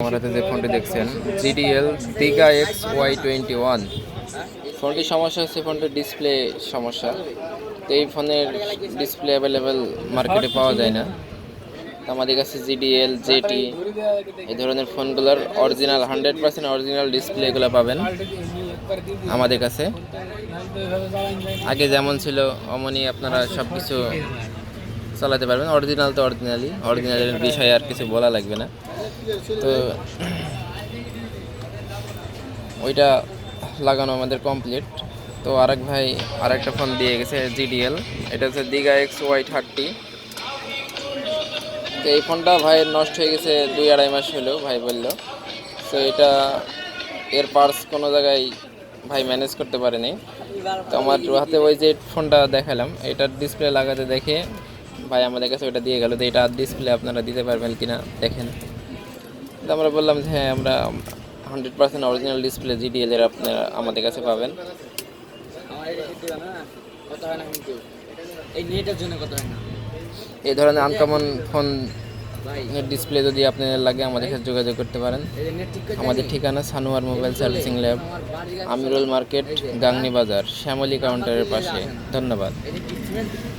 আমার হাতে যে ফোনটি দেখছেন জিডিএল দিগা XY21 ফোনটির সমস্যা হচ্ছে ফোনটির ডিসপ্লে সমস্যা। তো এই ফোনের ডিসপ্লে অ্যাভেলেবেল মার্কেটে পাওয়া যায় না। তো আমাদের কাছে জিডিএল জেটি এই ধরনের ফোনগুলোর অরিজিনাল 100% অরিজিনাল ডিসপ্লেগুলো পাবেন আমাদের কাছে। আগে যেমন ছিল অমনি আপনারা সব কিছু চালাতে পারবেন। অরিজিনাল তো অরিজিনালের বিষয়ে আর কিছু বলা লাগবে না। তো ওইটা লাগানো আমাদের কমপ্লিট। তো আরেক ভাই আরেকটা ফোন দিয়ে গেছে জিডিএল, এটা হচ্ছে দিগা XY30। তো এই ফোনটা ভাইয়ের নষ্ট হয়ে গেছে 2-2.5 মাস হলো ভাই বললো। তো এটা এর পার্টস কোনো জায়গায় ভাই ম্যানেজ করতে পারেনি। তো আমার হাতে ওই যে ফোনটা দেখালাম এটার ডিসপ্লে লাগাতে দেখে ভাই আমাদের কাছে ওইটা দিয়ে গেল। তো এটা ডিসপ্লে আপনারা দিতে পারবেন কিনা দেখেন। তো আমরা বললাম যে হ্যাঁ, আমরা 100% অরিজিনাল ডিসপ্লে জিডিএল এর আপনারা আমাদের কাছে পাবেন। এই ধরনের আনকমন ফোন ডিসপ্লে যদি আপনাদের লাগে আমাদের সাথে যোগাযোগ করতে পারেন। আমাদের ঠিকানা সানোয়ার মোবাইল সার্ভিসিং ল্যাব, আমিরুল মার্কেট, গাংনী বাজার, শ্যামলী কাউন্টারের পাশে। ধন্যবাদ।